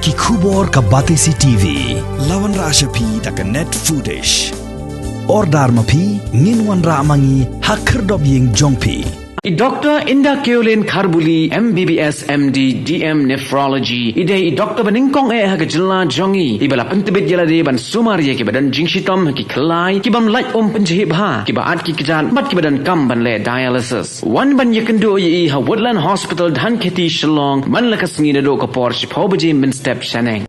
ki khubor ka Batesi TV lawan ra ashapi tak net footage ordar mapi nginwan ra mangi hakhir dob yeng jongpi Dr. Indah Keolin Kharbuli, MBBS, MD, DM Nephrology. Idai Dr. Baningkong haga jela jongi. Ibala pentebit jela de ban sumaria ki badan jingshitom ki kelai ki bam light penjahit bha ki baat ki kejan mat ki badan kam ban le dialysis. Wan ban yakendo yi ha Woodland Hospital dhan kheti Shillong man lakas ngi do ka por shipho baje min step shaneng.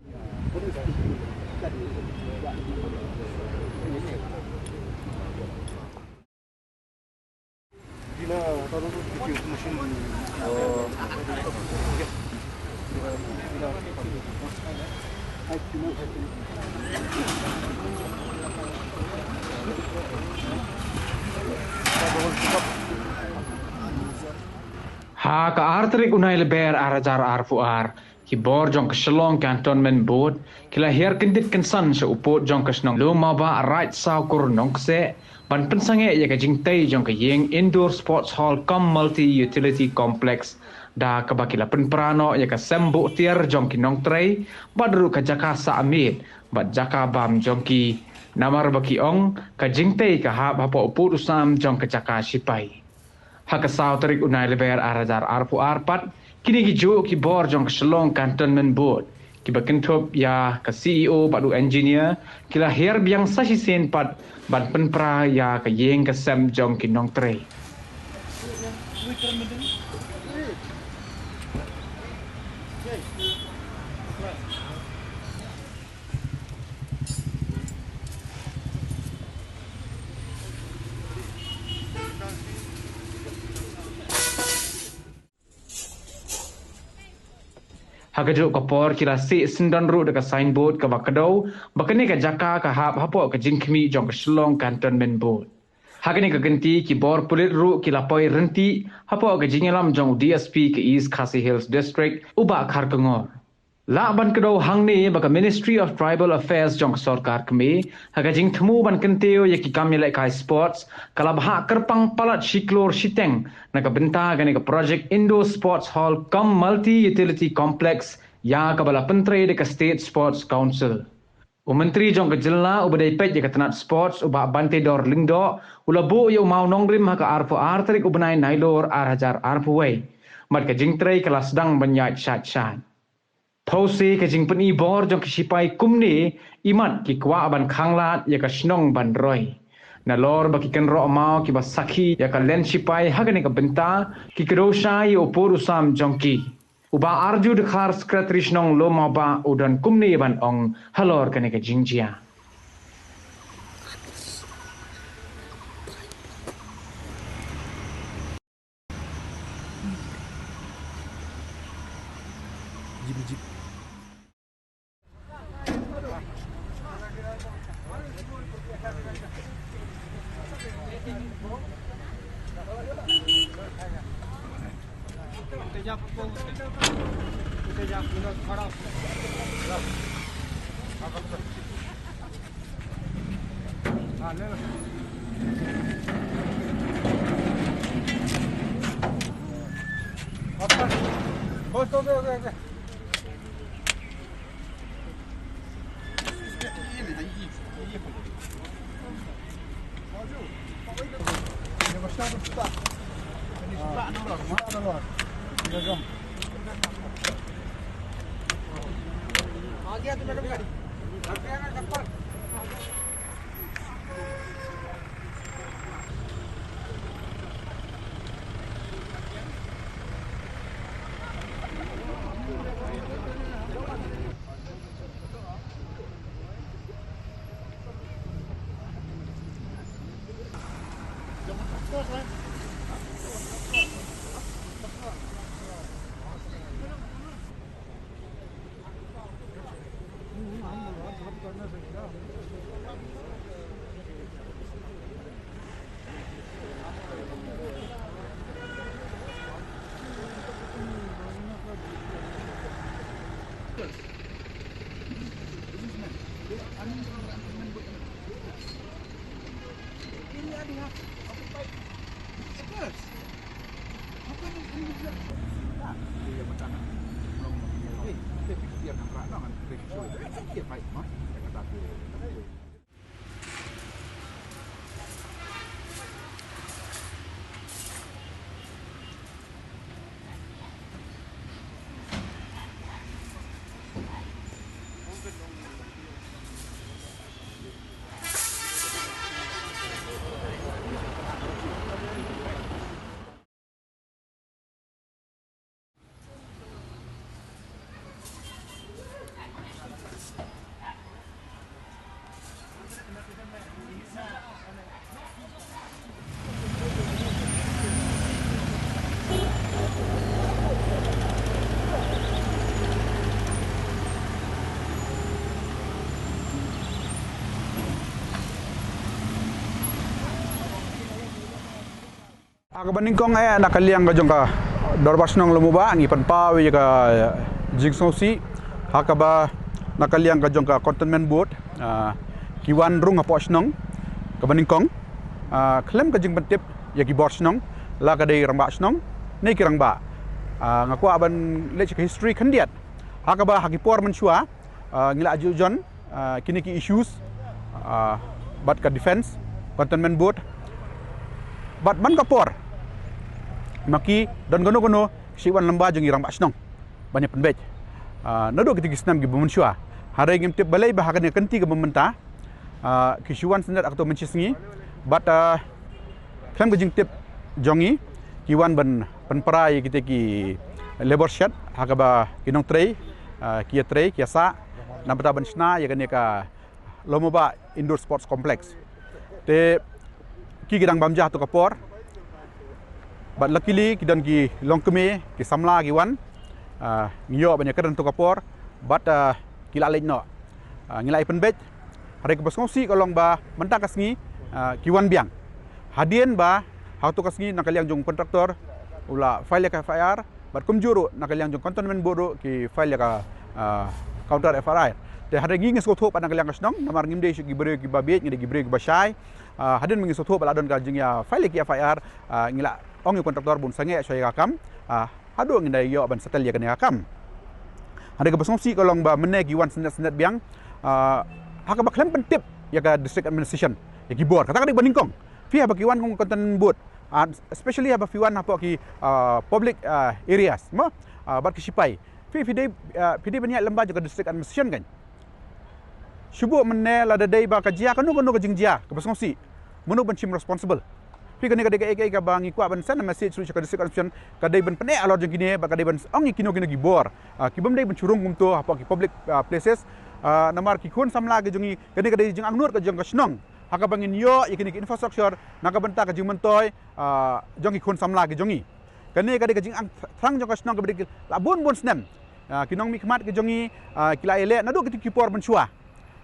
Ha ka arterik unai leber arajar arfuar ki bor jong Shillong cantonment board kila her kendit kensan se upot jong kasnong lo maba right saw kur nong se ban pensange ya ka jingtai jong ka yeng indoor sports hall com multi utility complex da ka bakila penprano ya ka sembu tier jong ki nong trei badru ka jaka sa amit bad jaka bam jong ki namar baki ong ka jingtai ka ha bapo upot usam jong ka jaka sipai Hakasau tarik unai leber arajar arpu arpat kini ki jo ki bor jong Shillong cantonment board ki bakentop ya ka CEO badu engineer kila her biang sashi sen pat ban penpra ya ka yeng ka sem jong ki nong trei Hagaju kapor kila si sendan ru dekat signboard ka bakadau bakani ka jaka ka hap hapo ka jingkmi jong ka Shillong cantonment board hagani ka genti ki bor pulit ru kila poi renti hapo ka jingelam jong DSP ke East Khasi Hills district uba khar kangor la ban kadau hangni baka Ministry of Tribal Affairs jong sarkar kami haga jing thmu ban kenteo yaki kamile kai sports kala bha kerpang palat shiklor shiteng naka benta gani ka project Indo Sports Hall com multi utility complex ya kabala pentre de ka State Sports Council Menteri jong kejela ubadai pet ya katanat sports uba bante dor lingdo ulabu yo mau nongrim haka arfu arterik ubenai nailor arhajar arfu way mat ka jing trei kala sedang banyat shat Pause ke jing peni bor jong kisipai kumni imat ki kwa ban khanglat ya ka snong ban roi. Na lor baki kan ro mau ki basaki ya ka len sipai hagani ka benta ki kedosha yo por usam jongki. Uba arju de khar secretary snong lo ma ba udan kumni ban ong halor kane ka jingjia. yang nak dengan registro itu baik mah kata tu. Aku banding kong nak kaliang ka jong ka dorbas nong lumuba ngi pan pawi ka jingso si hakaba nak kaliang ka jong ka containment board kiwan rung apa snong ka banding kong klem ka jing pentip ya ki bor snong la ka dei ramba snong nei ki ramba ngaku aban lech ka history khandiat hakaba hakipor menshua ngila aju jon kini ki issues bat ka defense containment board bat ban kapor maki dan gono-gono siwan lamba jeng irang basnong banyak penbej nado kiti kisnam gi bumunshua hare ngim tip balai bahagan ya kenti ke mementa kisiwan sendat akto mencisngi bat klem gejing tip jongi kiwan ban penperai kiti ki labor shed hakaba kinong tray kiasa nambata ban sna ya kan ka lomoba indoor sports complex te ki gidang bamjah to kapor but luckily kidan ki longkeme ki samla ki wan ngiyo banyak keran to kapor but kila lej no ngilai penbej hari ke basngsi kolong ba mentang kasngi ki wan biang hadien ba how to kasngi nakaliang jong kontraktor ula file ka FIR but kumjuru nakaliang jong containment board ki file ka counter FIR te hari ngi ngeso tho pa nakaliang kasnong namar ngimde ki bre ki babet ngi bre ki basai hadin mengiso tho baladon ka jing ya file ki FIR ngila ong kontraktor bun sange soy kakam hado nginda yo ban setel ya kan kakam hari ke basngsi kolong ba mene ki wan senet biang haka ba klem pentip ya ka district administration ya ki bor kata ka bandingkong fi ba ki wan kong content board especially ba fi wan apa ki public areas mo bat ki sipai fi dei banyak lembaga ka district administration kan shubu mene la dei ba ka jia kanu ka jingjia ke basngsi menu ban chim responsible pi kani ka dei ka bangi ku ban sana message su ka district administration ka dei ban pene alor jeng kini ba ka dei ban ongi kino gi bor ki bam dei ban churung kum to apa ki public places namar ki khun samla ge jongi kani ka dei jeng angnur ka jeng ka snong haka bangin yo ikini ki infrastructure naka banta ka jeng mentoy jongi khun samla ge jongi kani ka dei ka jeng thrang jong ka snong ka bedi labun bun snem kinong mi khmat ke jongi kila ele nadu ki por ban chua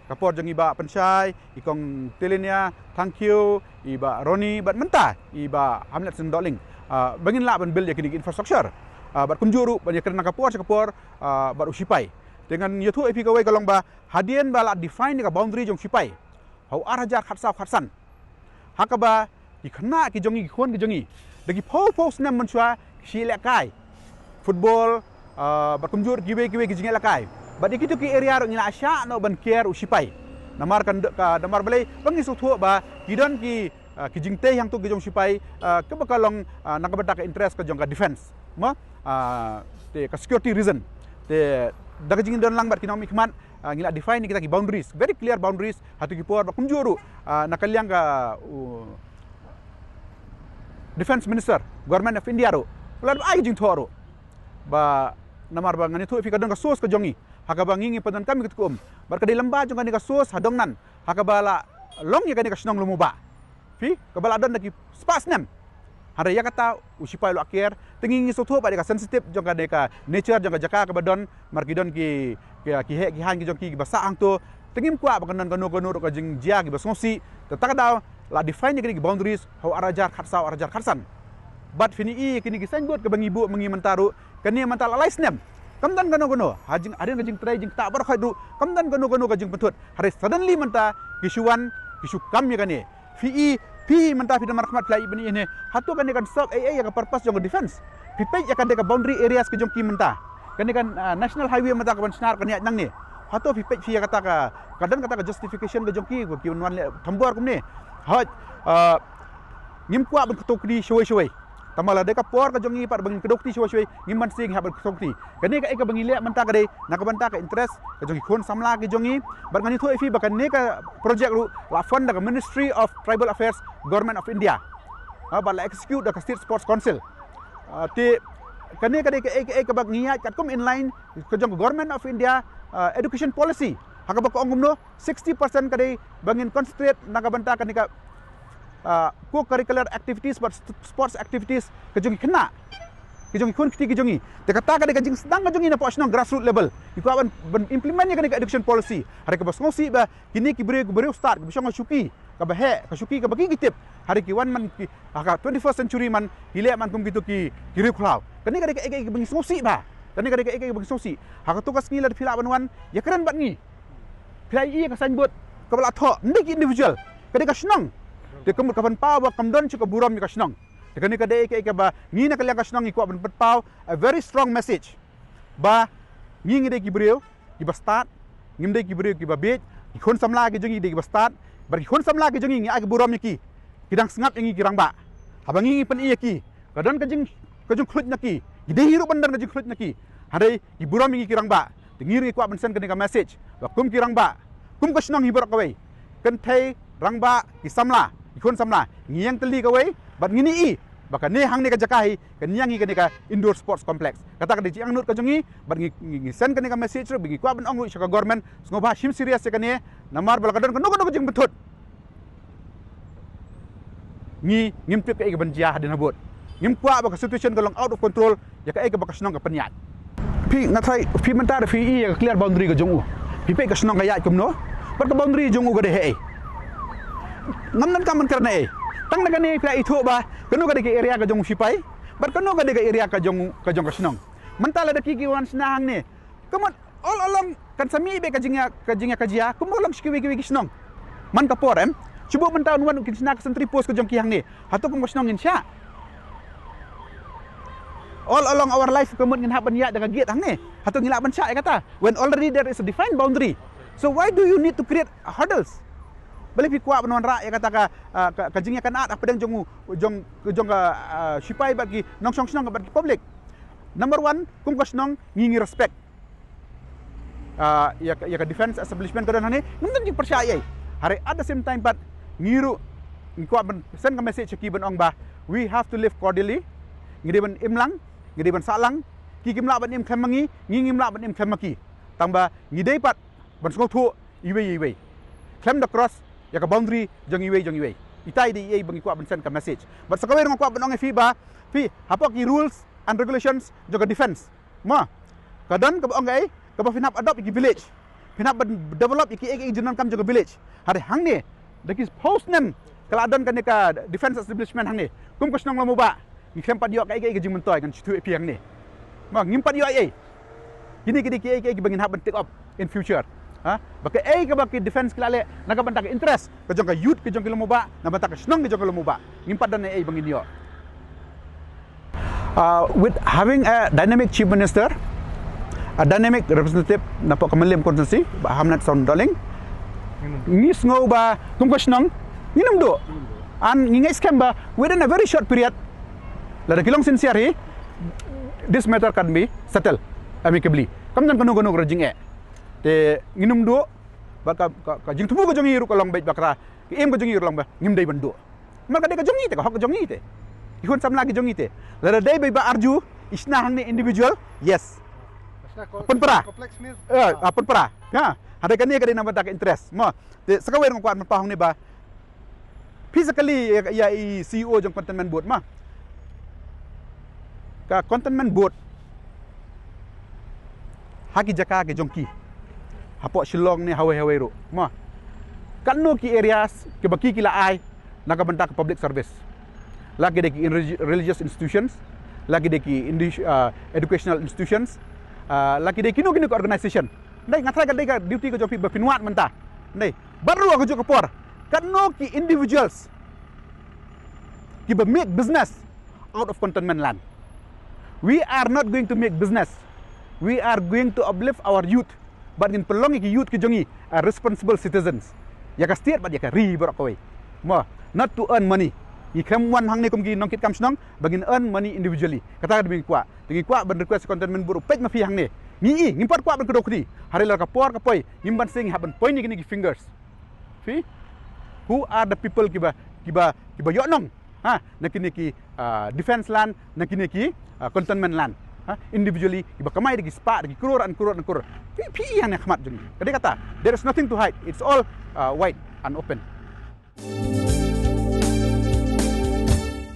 kapor jongi ba pensai ikong telenia thank you iba Roni bat menta iba Hamlet sendoling bangin la ban build yakini infrastructure bat kumjuru banyak kerana kapor bat usipai dengan yotu epi kawai kalong ba hadien ba la define ka boundary jong sipai hau arajar khatsan hakaba ikna ki jongi khon ki jongi dagi pau snam menchua sile kai football bat kumjur giwe ki jingela kai but ikitu ki area ro ngina asya no ban care usipai namar kan ka namar balai bangi suthu ba kidon ki jingte yang tu gejong sipai ke bakalong nakabata ka interest ka jong ka defense mo te ka security reason te daga jingin don lang bat kinong mikman ngila define kita ki boundaries very clear boundaries hatu ki por kumjuru nakaliang ka defense minister government of India ro ular ai jing thoro ba namar ba ngani thu fi ka don ka source ka jongi hakaba ngingi padan kami ketkum barkadi lamba jong kani ka sos hadong nan hakaba la long ya kani ka snong lumuba fi kabala don daki spas nem hare ya kata usipai lo akhir tengingi sotho pa ka sensitive jong kani ka nature jong ka jaka ka badon markidon ki he ki han ki jong ki basa ang to tengim kwa bakanan kanu ka jing jia ki basngsi tetak daw la define kani ki boundaries how arajar khatsan but fini kini ki signboard ka bangi bu mengi mentaru kani mental alais nem kamdan gano hajing adin gajing tray jing tak berkhai du kamdan gano gajing pentut hari suddenly menta kisuan kisu kam ya kani fi menta fi damar khmat plai bani ini hatu kani kan stop ya ka purpose jong defense pi pe ya kan de ka boundary areas ke jong ki menta kan national highway mata kan senar kan nang ni hato pi pek fi kata ka kadang kata ka justification ke jongki ko ki wan thambor kum ni hoj ngim kwa ban ketok di shoi tamala de ka por ka jongi par bangin kedok ti shoi ngim man sing ha ban ketok ti kan ka bangi le manta ka de nak banta ka interest ka jongi khon samla ki jongi bar ngani thoi fi bakan ne ka project ru la fund ka Ministry of Tribal Affairs Government of India ba la execute the State Sports Council ti kane kade ke bag niat kat kum inline ke jong Government of India education policy haka ba ko ongum no 60% kade bangin concentrate naga banta kan ka co-curricular activities but sports activities ke jongi kena ke jongi kun kiti ke jongi te kata kade ka jing sedang ke jongi na national grassroots level iku aban implement nya kan ka education policy hari ke bas ngosi ba kini ki bere start ke bisong syuki ka ba he ka syuki ka bagi kitip hari ki wan man ki haka 21st century man hile man kum gitu ki kiri khulau kani kade ke bagi ngosi ba kani kade ke bagi ngosi haka tugas ngila de phila banwan ya keren bat ni phila ka signboard ka bala tho ndi individual kade ka snang de kum ka ban pa ba kamdon chu ka buram ka snang de kani kade ke ba ni na kalyang ka snang iku ban pau a very strong message ba ni ngide ki breu ki ba start ngimde ki breu ki ba bet ki khon samla ki jongi de ki ba start bar ki khon samla ki jongi ngi ag buram ki kidang sengap yang kirang ba abangi pen iya ki kadang kajing khlut naki gide hiru bandar kajing khlut naki hare ki buram yang kirang ba ngiri ku aben sen ka message ba kum kirang ba kum ka snong hibur ka wei kan thai rang ba ki samla ki khon samla ngiang teli ka wei bat ngini i baka ne hang ne ka jakahi kan nyang i ka indoor sports complex kata ka di ang nut ka jongi bat ngi sen ka message ro bigi ku aben ong ka government ngoba him serious ka ne namar bal kadang no jing betut ngim pik ke banjia hadina bot ngim kwa ba situation golong out of control ya ka ba kasnong ka panyat pi ngathai pi mentar fi i ka clear boundary ka jongu pi pe kasnong ka ya kumno par ka boundary jongu ga de he ngam ka man karna e tang na gani pra itho ba kanu ka de area ka jongu sipai bar kanu ka de area ka jongu kasnong mentala de ki wan snahang ne kamon all along kan sami be ka jinga kajia kumolong skiwi kisnong man ka porem cuba mentau nuan kin snak sentri pos ke jong kiang ni hatu kum kosnong in sya all along our life kemun ngin haban ya dengan giat hang ni hatu ngila ban sya kata when already there is a defined boundary so why do you need to create hurdles balik pi kuat benon ra ya kata ka jingnya kan apa deng jong sipai bagi nong song snong bagi public number 1 kum kosnong ngingi respect ya ka defense establishment kadon hang ni nung percaya hari at the same time but ngiru ngko ban sen ka message ki ban ong ba we have to live cordially ngide ban imlang ngide ban salang ki kimla ban im khamangi ngimla ban im khamaki tamba ngide pat ban sngok thu iwe klem the cross ya ka boundary jong iwe itai di ei bang ko ban sen ka message but sakawer ngko ban ong fi apa ki rules and regulations joga defense ma kadan ka ong ai ka ba finap adopt ki village finap develop ki jenon kam joga village hari hang ni dekis post nem kalau adon kan ka defense establishment hang ni kum kosnong lamu ba ngi kempat yo kai jing mentoy kan situ piang ni ma ngimpat yo ai kini ki bangin haban take up in future ha baka ka baki defense klale naga banta ka interest ka jong ka youth ka jong lamu ba na banta ka snong ka jong lamu ba ngimpat dan ai bangin yo with having a dynamic chief minister, a dynamic representative na po Kamalim constituency ba Hamnat Sound Darling ngis ngau ba tungkos nang nginum do an ngingai scam ba within a very short period la kilong sincerely this matter can be settled amicably kam jan kanu rajing te nginum do ba ka jing tumu ko jongi ru kolong baik bakra ki em ko jongi ru long ba ngim dai bandu maka de ka jongi te ka hok jongi te ikon sam lagi jongi te la dai ba arju isna hang ni individual yes pun para pun para ha ada kan ni ka din nampak interest mo te sakawer ng kuan mapahong ni ba physically ya i CEO jong containment board ma ka containment board haki jaka ke jongki hapo shillong ni hawe ro ma kanno ki areas ke baki kila ai naga bentak public service lagi de ki religious institutions lagi de ki educational institutions lagi de kino organization Nay ngathai ka duty ko jopi bapinuat menta. Nay baru aku jo kapor. Kanno ki individuals ki make business out of containment land. We are not going to make business we are going to uplift our youth, but in pelong ki youth ki jongi are responsible citizens. Ya ka setiap dia ka ri berak koi. Not to earn money. Ikham wan hang ni kum gi nong kit kam snong bagin earn money individually. Kata demi kwa ben request containment buru pej ma fi hang ni. Ni ngimpat kwa ben kedok di. Hari la ka por ka poi ngimban sing haban poi ni gini fingers. Fi? Who are the people kiba yoknong? Ha, nakini ki defense land, nakini ki containment land. Ha, individually iba kamai digi spa digi kurur. Pi yang nak khmat jeng. Kata there is nothing to hide. It's all wide and open.